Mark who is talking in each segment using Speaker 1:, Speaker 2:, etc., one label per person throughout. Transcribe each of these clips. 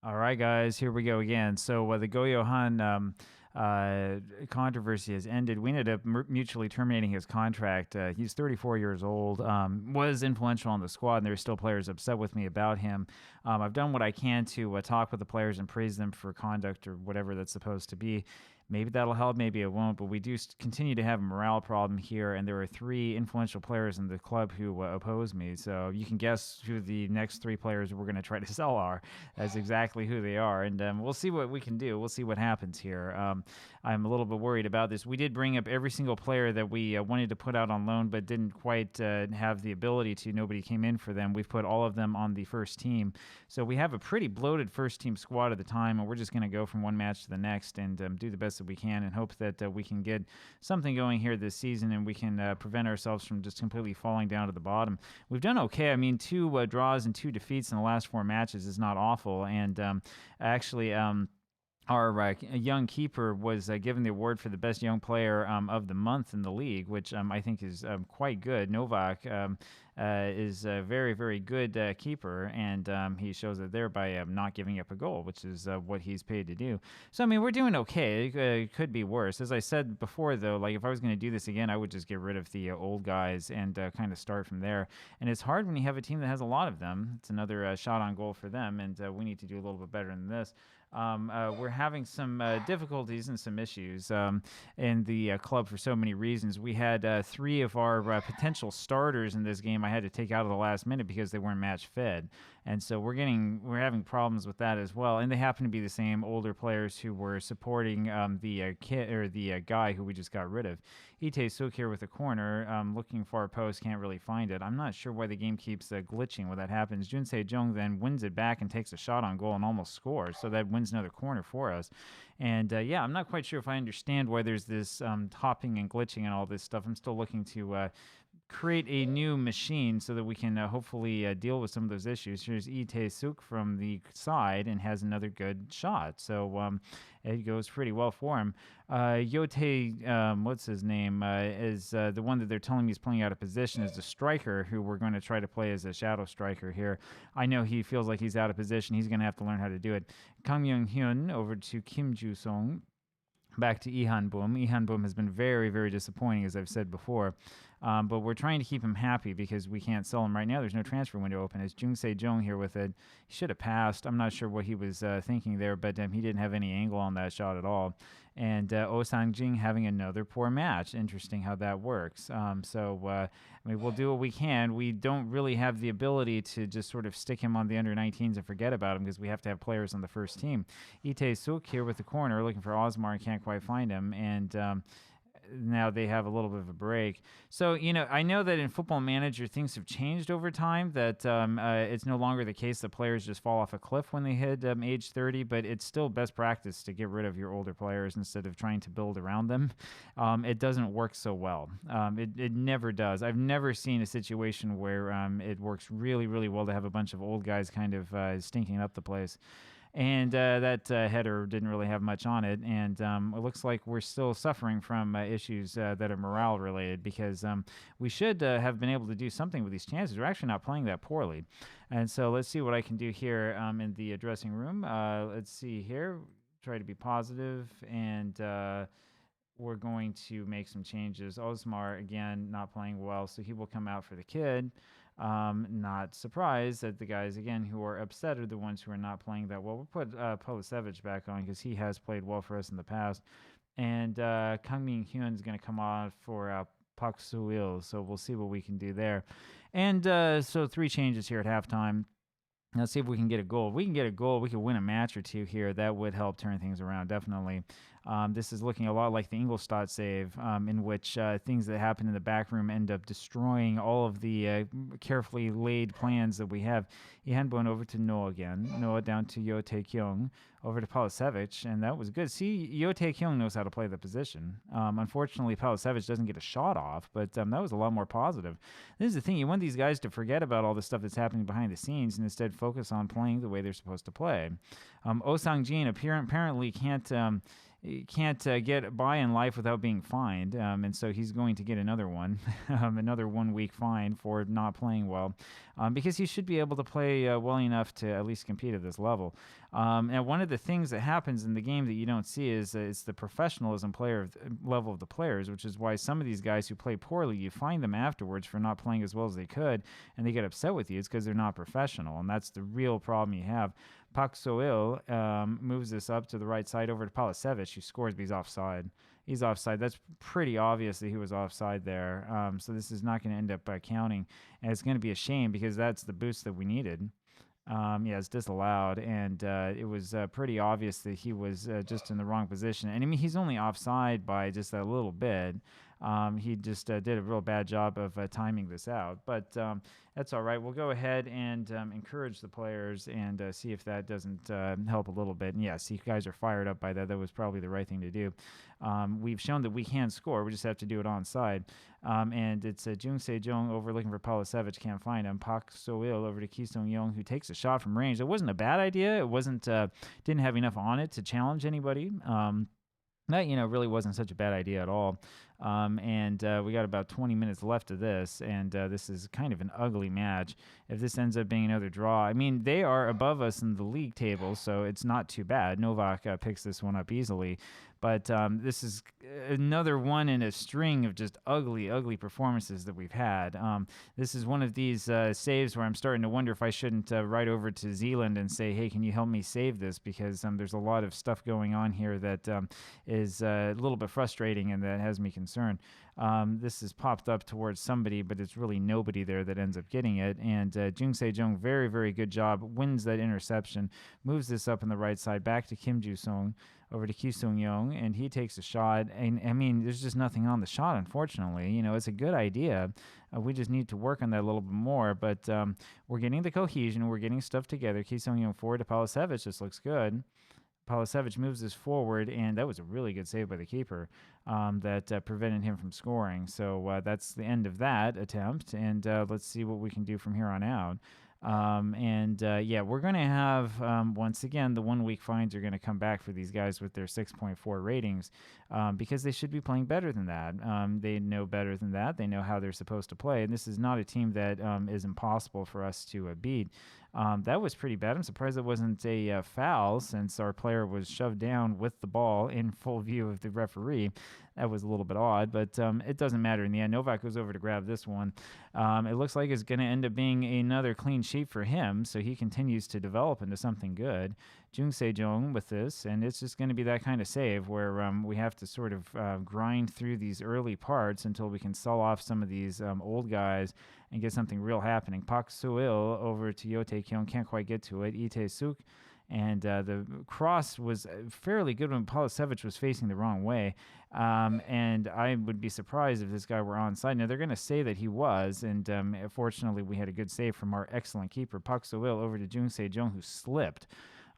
Speaker 1: All right, guys, here we go again. So the Go Johan controversy has ended. We ended up mutually terminating his contract. He's 34 years old, was influential on the squad, and there are still players upset with me about him. I've done what I can to talk with the players and praise them for conduct or whatever that's supposed to be. Maybe that'll help, maybe it won't, but we do continue to have a morale problem here, and there are three influential players in the club who oppose me. So you can guess who the next three players we're going to try to sell are. That's exactly who they are, and we'll see what we can do. We'll see what happens here. I'm a little bit worried about this. We did bring up every single player that we wanted to put out on loan, but didn't quite have the ability to. Nobody came in for them. We've put all of them on the first team. So we have a pretty bloated first team squad at the time, and we're just going to go from one match to the next and do the best that we can and hope that we can get something going here this season and we can prevent ourselves from just completely falling down to the bottom. We've done okay. I mean, 2 draws and 2 defeats in the last 4 matches is not awful. And actually, our young keeper was given the award for the best young player of the month in the league, which I think is quite good. Novak is a very, very good keeper, and he shows it there by not giving up a goal, which is what he's paid to do. So, I mean, we're doing okay. It could be worse. As I said before, though, like if I was going to do this again, I would just get rid of the old guys and kind of start from there. And it's hard when you have a team that has a lot of them. It's another shot on goal for them, and we need to do a little bit better than this. We're having some difficulties and some issues in the club for so many reasons. We had 3 of our potential starters in this game I had to take out at the last minute because they weren't match fed, and so we're having problems with that as well. And they happen to be the same older players who were supporting the kid or the guy who we just got rid of. Ite Suk here with a corner, looking for a post, can't really find it. I'm not sure why the game keeps glitching when that happens. Jun Se-jung then wins it back and takes a shot on goal and almost scores, so that wins another corner for us. And yeah, I'm not quite sure if I understand why there's this hopping and glitching and all this stuff. I'm still looking to create a new machine so that we can hopefully deal with some of those issues. Here's Lee Tae-suk from the side and has another good shot. So it goes pretty well for him. Yote, what's his name, is the one that they're telling me is playing out of position as the striker, who we're going to try to play as a shadow striker here. I know he feels like he's out of position. He's going to have to learn how to do it. Kang Myung-hyun over to Kim Ju-song. Back to Ihan Boom. Ihan Boom has been very, very disappointing, as I've said before. But we're trying to keep him happy because we can't sell him right now. There's no transfer window open. It's Jung Se-jung here with it. He should have passed. I'm not sure what he was thinking there, but he didn't have any angle on that shot at all. And Oh Sang-jing having another poor match. Interesting how that works. I mean, we'll do what we can. We don't really have the ability to just sort of stick him on the under-19s and forget about him because we have to have players on the first team. Ite Suk here with the corner, looking for Osmar and can't quite find him. And now they have a little bit of a break. So, I know that in Football Manager, things have changed over time, that it's no longer the case that players just fall off a cliff when they hit age 30, but it's still best practice to get rid of your older players instead of trying to build around them. It doesn't work so well. It never does. I've never seen a situation where it works really, really well to have a bunch of old guys kind of stinking up the place. And that header didn't really have much on it, and it looks like we're still suffering from issues that are morale related, because we should have been able to do something with these chances. We're actually not playing that poorly, and so let's see what I can do here in the dressing room. Let's see here, try to be positive, and we're going to make some changes. Osmar, again, not playing well, so he will come out for the kid. Not surprised that the guys, again, who are upset are the ones who are not playing that well. We'll put Polisevich back on because he has played well for us in the past. And Kang Min-hyun is going to come on for Park Soo-il, so we'll see what we can do there. And so 3 changes here at halftime. Let's see if we can get a goal. If we can get a goal, we could win a match or 2 here. That would help turn things around, definitely. This is looking a lot like the Ingolstadt save, in which things that happen in the back room end up destroying all of the carefully laid plans that we have. Ihanbon over to Noah again. Noah down to Yo Tae-kyung, over to Polisevich, and that was good. See, Yo Tae-kyung knows how to play the position. Unfortunately, Polisevich doesn't get a shot off, but that was a lot more positive. This is the thing. You want these guys to forget about all the stuff that's happening behind the scenes and instead focus on playing the way they're supposed to play. Oh Sang-jin apparently can't he can't get by in life without being fined, and so he's going to get another one, another 1 week fine for not playing well, because he should be able to play well enough to at least compete at this level. And one of the things that happens in the game that you don't see is it's the professionalism level of the players, which is why some of these guys who play poorly, you find them afterwards for not playing as well as they could, and they get upset with you. It's because they're not professional, and that's the real problem you have. Pak Soil moves this up to the right side over to Palisevich, who scores, but he's offside. He's offside. That's pretty obvious that he was offside there. So this is not going to end up counting, and it's going to be a shame because that's the boost that we needed. Yeah, it's disallowed, and it was pretty obvious that he was just in the wrong position. And I mean, he's only offside by just a little bit. He just did a real bad job of timing this out, but that's all right. We'll go ahead and encourage the players and see if that doesn't help a little bit. And yes, you guys are fired up by that. That was probably the right thing to do. We've shown that we can score. We just have to do it onside. And it's Jung Se-jung over looking for Palisevich. Can't find him. Pak So-il over to Ki Sung-yong, who takes a shot from range. It wasn't a bad idea. It wasn't didn't have enough on it to challenge anybody. That, really wasn't such a bad idea at all. And we got about 20 minutes left of this, and this is kind of an ugly match. If this ends up being another draw, I mean, they are above us in the league table, so it's not too bad. Novak picks this one up easily. But this is another one in a string of just ugly, ugly performances that we've had. This is one of these saves where I'm starting to wonder if I shouldn't write over to Zealand and say, hey, can you help me save this? Because there's a lot of stuff going on here that is a little bit frustrating and that has me concerned. This is popped up towards somebody, but it's really nobody there that ends up getting it. And Jung Se-jung, very, very good job, wins that interception, moves this up on the right side, back to Kim Ju-sung, over to Ki Sung-yong, and he takes a shot. And, I mean, there's just nothing on the shot, unfortunately. It's a good idea. We just need to work on that a little bit more. But we're getting the cohesion. We're getting stuff together. Ki Sung-yong forward to Palisevich. This looks good. Palisevich moves this forward, and that was a really good save by the keeper that prevented him from scoring. So that's the end of that attempt, and let's see what we can do from here on out. Yeah, we're going to have, once again, the 1 week fines are going to come back for these guys with their 6.4 ratings because they should be playing better than that. They know better than that. They know how they're supposed to play, and this is not a team that is impossible for us to beat. That was pretty bad. I'm surprised it wasn't a foul since our player was shoved down with the ball in full view of the referee. That was a little bit odd, but it doesn't matter in the end. Novak goes over to grab this one. It looks like it's going to end up being another clean sheet for him, so he continues to develop into something good. Jung Se-jung with this, and it's just going to be that kind of save where we have to sort of grind through these early parts until we can sell off some of these old guys and get something real happening. Pak So-il over to Yo Tae-kyung, can't quite get to it. Lee Tae-suk, and the cross was fairly good when Palisevich was facing the wrong way. And I would be surprised if this guy were onside. Now, they're going to say that he was, and fortunately, we had a good save from our excellent keeper, Pak So-il, over to Jung Se-jung, who slipped.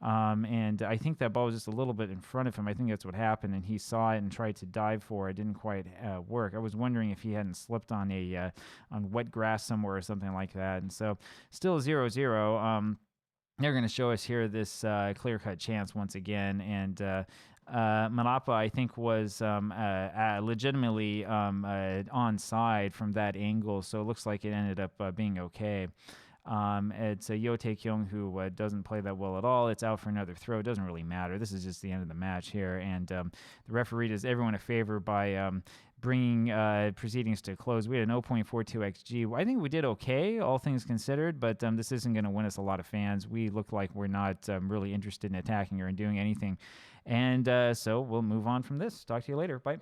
Speaker 1: And I think that ball was just a little bit in front of him. I think that's what happened, and he saw it and tried to dive for it. It didn't quite work. I was wondering if he hadn't slipped on on wet grass somewhere or something like that. And so still 0-0. They're going to show us here this clear-cut chance once again, and Malapa, I think, was legitimately onside from that angle, so it looks like it ended up being okay. It's Yo Tae-kyung who doesn't play that well at all. It's out for another throw. It doesn't really matter. This is just the end of the match here, and the referee does everyone a favor by bringing proceedings to a close. We had a 0.42 XG. I think we did okay, all things considered, but this isn't going to win us a lot of fans. We look like we're not really interested in attacking or in doing anything, and so we'll move on from this. Talk to you later. Bye.